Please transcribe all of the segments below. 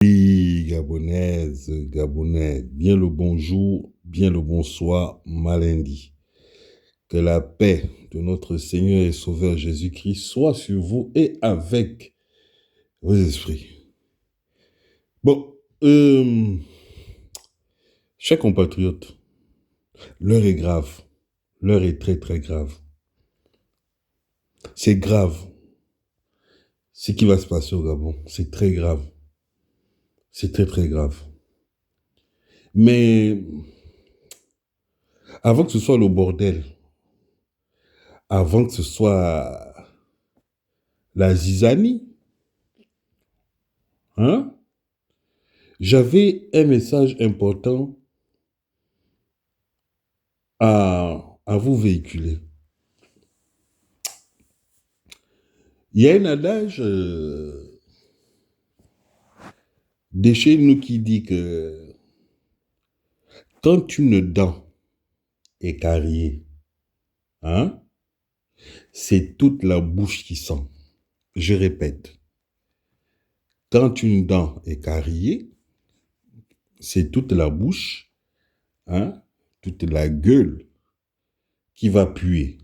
Oui, Gabonaise, Gabonais, bien le bonjour, bien le bonsoir, Malindi. Que la paix de notre Seigneur et Sauveur Jésus-Christ soit sur vous et avec vos esprits. Bon, chers compatriotes, l'heure est grave. L'heure est très, très grave. C'est grave. Ce qui va se passer au Gabon, c'est très grave. C'est très, très grave. Mais avant que ce soit le bordel, avant que ce soit la zizanie, hein, j'avais un message important à vous véhiculer. Il y a un adage de chez nous qui dit que quand une dent est carriée, hein, c'est toute la bouche qui sent. Je répète, quand une dent est carriée, c'est toute la bouche, hein, toute la gueule qui va puer.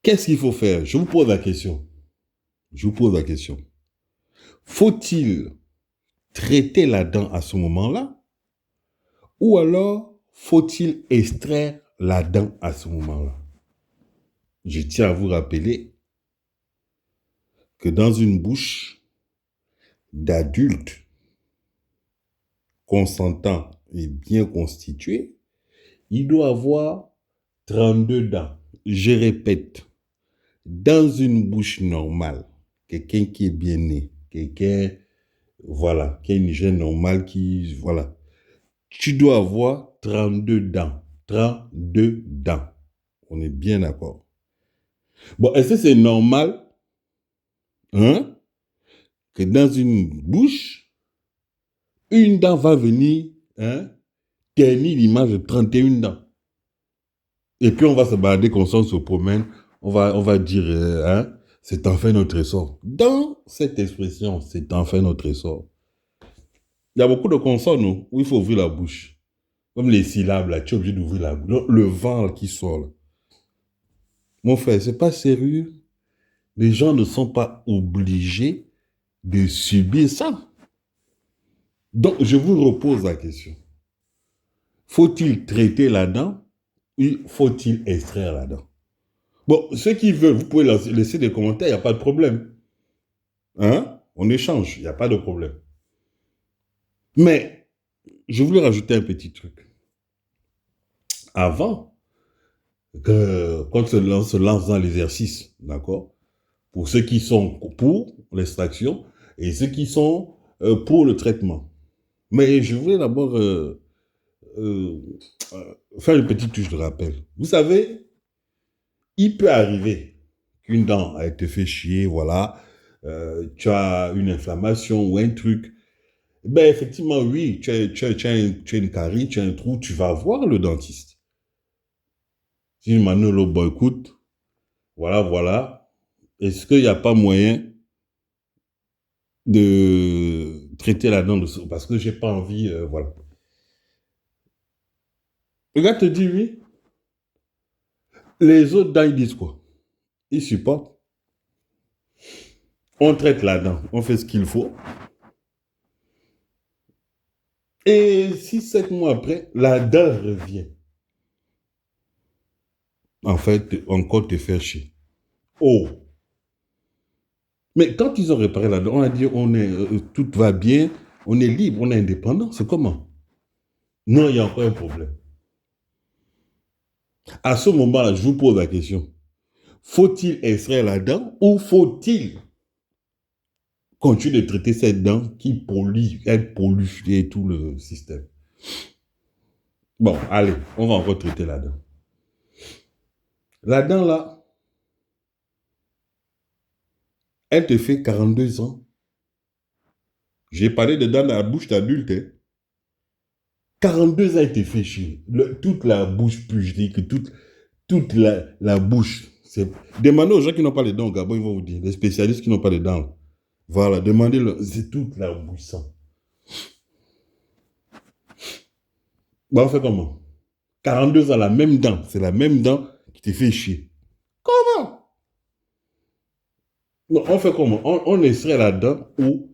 Qu'est-ce qu'il faut faire? Je vous pose la question. Je vous pose la question. Faut-il traiter la dent à ce moment-là? Ou alors, faut-il extraire la dent à ce moment-là? Je tiens à vous rappeler que dans une bouche d'adulte consentant et bien constitué, il doit avoir 32 dents. Je répète, dans une bouche normale, quelqu'un qui est bien né, quelqu'un, voilà, qui a une hygiène normale, voilà, tu dois avoir 32 dents. 32 dents. On est bien d'accord. Bon, est-ce que c'est normal, hein, que dans une bouche, une dent va venir, hein, ternir l'image de 31 dents. Et puis on va se balader comme ça, on se promène, on va dire, hein, c'est enfin notre essor. Dans cette expression, c'est enfin notre essor. Il y a beaucoup de consonnes où il faut ouvrir la bouche. Comme les syllabes, là, tu es obligé d'ouvrir la bouche. Le vent là, qui sort, là. Mon frère, c'est pas sérieux. Les gens ne sont pas obligés de subir ça. Donc, je vous repose la question. Faut-il traiter la dent ou faut-il extraire la dent? Bon, ceux qui veulent, vous pouvez laisser des commentaires, il n'y a pas de problème. Hein? On échange, il n'y a pas de problème. Mais, je voulais rajouter un petit truc. Avant, quand on se lance dans l'exercice, d'accord? Pour ceux qui sont pour l'extraction et ceux qui sont pour le traitement. Mais je voulais d'abord euh, faire une petite touche de rappel. Vous savez, il peut arriver qu'une dent a été fait chier, voilà, tu as une inflammation ou un truc. Ben effectivement, oui, tu as une carie, tu as un trou, tu vas voir le dentiste. Si Manolo, bon, écoute, voilà, est-ce qu'il n'y a pas moyen de traiter la dent parce que j'ai pas envie, voilà. Le gars te dit oui. Les autres dents, ils disent quoi? Ils supportent. On traite la dent, on fait ce qu'il faut. Et 6, 7 mois après, la dent revient. En fait, encore te faire chier. Oh! Mais quand ils ont réparé la dent, on a dit tout va bien, on est libre, on est indépendant. C'est comment? Non, il y a encore un problème. À ce moment-là, je vous pose la question. Faut-il extraire la dent ou faut-il continuer de traiter cette dent qui pollue, elle pollue et tout le système? Bon, allez, on va encore traiter la dent. La dent là, elle te fait 42 ans. J'ai parlé de dents dans la bouche d'adulte. Hein. 42 ans, elle te fait chier. Toute la bouche pue, je dis que toute la bouche. Demandez aux gens qui n'ont pas les dents au Gabon, ils vont vous dire. Les spécialistes qui n'ont pas les dents. Voilà, demandez-le. C'est toute la bouissant. Bah, on fait comment? 42 ans, la même dent. C'est la même dent qui te fait chier. Comment? Non, on fait comment? On extrait la dent ou...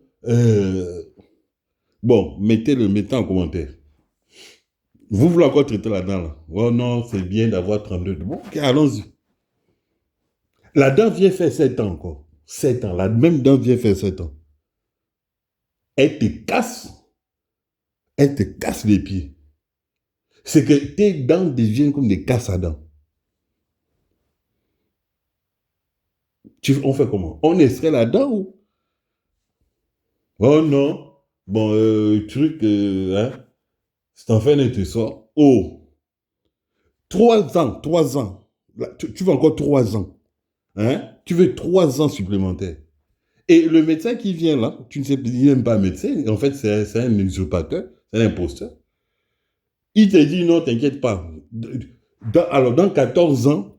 bon, mettez en commentaire. Vous voulez encore traiter la dent là? Oh non, c'est bien d'avoir 32. Bon, ok, allons-y. La dent vient faire 7 ans encore. 7 ans. La même dent vient faire 7 ans. Elle te casse. Elle te casse les pieds. C'est que tes dents deviennent comme des casses à dents. On fait comment? On extrait la dent ou? Oh non. Bon, truc, hein? C'est en fin de sort. Oh, 3 ans, 3 ans. Là, tu veux encore 3 ans. Hein? Tu veux 3 ans supplémentaires. Et le médecin qui vient là, tu ne sais, il n'est même pas médecin. En fait, c'est un usurpateur, c'est un imposteur. Il te dit non, t'inquiète pas. Alors, dans 14 ans,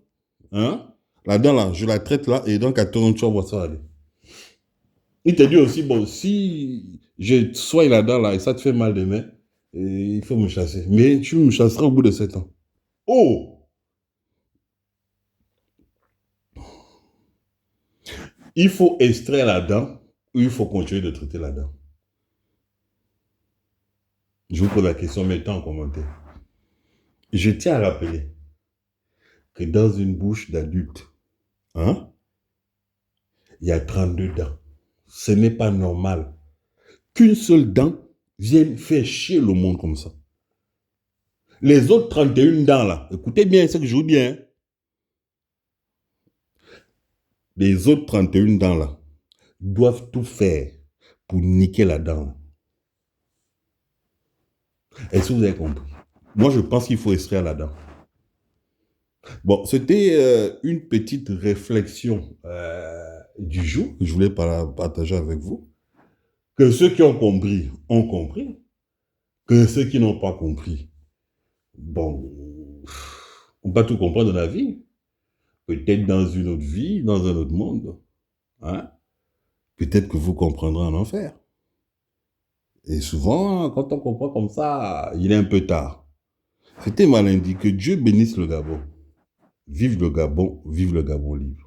hein, la dent là, je la traite là, et dans 14 ans, tu vas voir ça aller. Il te dit aussi, bon, si je soigne la dent là et ça te fait mal demain, il faut me chasser. Mais tu me chasseras au bout de 7 ans. Oh! Il faut extraire la dent ou il faut continuer de traiter la dent? Je vous pose la question, mettez en commentaire. Je tiens à rappeler que dans une bouche d'adulte, hein, il y a 32 dents. Ce n'est pas normal qu'une seule dent vienne faire chier le monde comme ça. Les autres 31 dents là, écoutez bien ce que je vous dis, hein. Les autres 31 dents là doivent tout faire pour niquer la dent. Est-ce que vous avez compris? Moi, je pense qu'il faut extraire la dent. Bon, c'était une petite réflexion du jour que je voulais partager avec vous. Que ceux qui ont compris ont compris. Que ceux qui n'ont pas compris, bon, on ne peut pas tout comprendre dans la vie. Peut-être dans une autre vie, dans un autre monde. Hein? Peut-être que vous comprendrez en enfer. Et souvent, quand on comprend comme ça, il est un peu tard. C'était mal indiqué. Que Dieu bénisse le Gabon. Vive le Gabon libre.